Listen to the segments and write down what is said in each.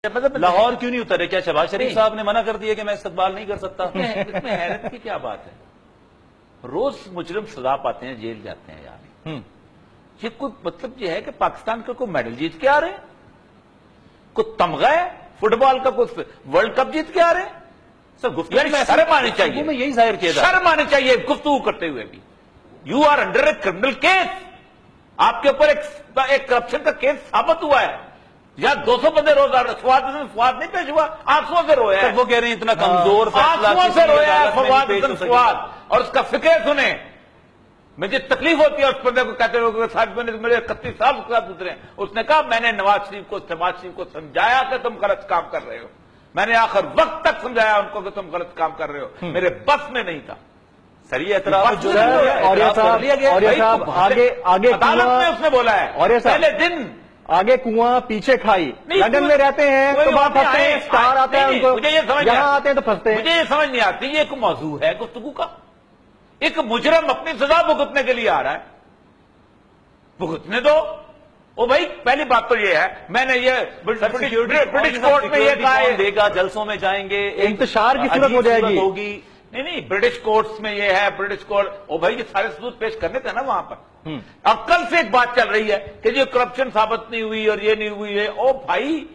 لاہور کیوں نہیں اترے؟ کیا شہباز شریف صاحب نے منع کر دیا کہ میں استقبال نہیں کر سکتا؟ اس میں حیرت کی کیا بات ہے؟ روز مجرم سزا پاتے ہیں، جیل جاتے ہیں یار۔ یہ کوئی مطلب یہ ہے کہ پاکستان کا کوئی میڈل جیت کے آ رہے ہیں، کوئی تمغہ ہے فٹ بال کا، کوئی ورلڈ کپ جیت کے آ رہے ہیں؟ سر گفتگو شرم آنی چاہیے، میں یہی ظاہر کیا تھا، شرم آنی چاہیے گفتگو کرتے ہوئے بھی۔ You are under a criminal case, آپ کے اوپر ایک کرپشن کا کیس ثابت ہوا ہے، یا 200 بندے روزہ فواد نہیں پیش ہوا، آنکھوں سے رویا ہے۔ وہ کہہ رہے ہیں اتنا کمزور آنکھوں سے رویا ہے فواد، اور اس کا فکر سنیں۔ مجھے تکلیف ہوتی ہے اس بندے کو کہتے ہوئے، صاحب میں نے میرے 31 سال اس کے ساتھ گزرے ہیں، اس نے کہا میں نے نواز شریف کو سمجھایا کہ تم غلط کام کر رہے ہو، میں نے آخر وقت تک سمجھایا ان کو کہ تم غلط کام کر رہے ہو، میرے بس میں نہیں تھا۔ سری اعتراف جو ہے اور آگے عدالت میں اس نے بولا ہے پہلے دن، آگے کنواں پیچھے کھائی، لندن میں رہتے ہیں تو بات پھنستے ہیں، اسٹار آتے ہیں ان کو، یہاں آتے ہیں تو پھنستے ہیں۔ مجھے یہ سمجھ نہیں آتی، یہ ایک موضوع ہے گفتگو کا؟ ایک مجرم اپنی سزا بھگتنے کے لیے آ رہا ہے، بھگتنے دو۔ او بھائی پہلی بات تو یہ ہے، میں نے یہ برٹش کورٹ میں یہ کہا دے گا، جلسوں میں جائیں گے، انتشار کی صورت ہو جائے گی ہوگی۔ نہیں برٹش کورٹس میں یہ ہے، برٹش کورٹ، او بھائی یہ سارے ثبوت پیش کرنے تھے نا وہاں پر۔ اب کل سے ایک بات چل رہی ہے کہ یہ کرپشن ثابت نہیں ہوئی اور یہ نہیں ہوئی ہے۔ او بھائی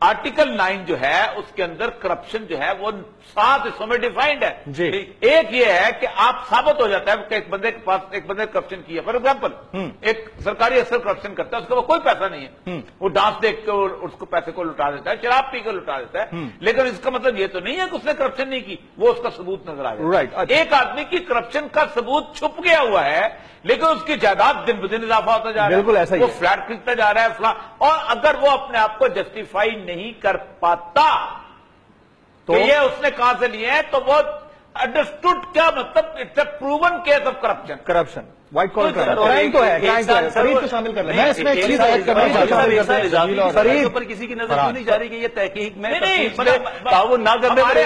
آرٹیکل 9 جو ہے اس کے اندر کرپشن جو ہے وہ 7 حصوں میں ڈیفائنڈ ہے جی۔ ایک یہ ہے کہ آپ ثابت ہو جاتا ہے کہ ایک بندے کے پاس ایک بندے نے کرپشن کیا، فار ایگزامپل ایک سرکاری افسر کرپشن کرتا ہے، اس کا وہ کوئی پیسہ نہیں ہے، وہ ڈانس دیکھ کے اس کو پیسے کو لٹا دیتا ہے، شراب پی کے لٹا دیتا ہے، لیکن اس کا مطلب یہ تو نہیں ہے کہ اس نے کرپشن نہیں کی، وہ اس کا ثبوت نظر آ جائے گا۔ ایک آدمی کی کرپشن کا ثبوت چھپ گیا ہوا ہے لیکن اس کی جائیداد دن بدن اضافہ ہوتا جا رہا ہے، وہ فلیٹ خریدتا جا رہا ہے فلاں، اور اگر وہ اپنے آپ کو جسٹیفائی نہیں کر پاتا تو یہ اس نے کہاں سے لیے ہیں، تو وہ انڈرسٹوڈ کیا مطلب it's a proven case of corruption. White collar crime تو ہے، فرید کو شامل کر لیں۔ میں اس میں ایک چیز ایڈ کرنا چاہتا ہوں، فرید پر کسی کی نظر کیوں نہیں جا رہی کہ یہ تحقیق میں تعاون نہ کرنے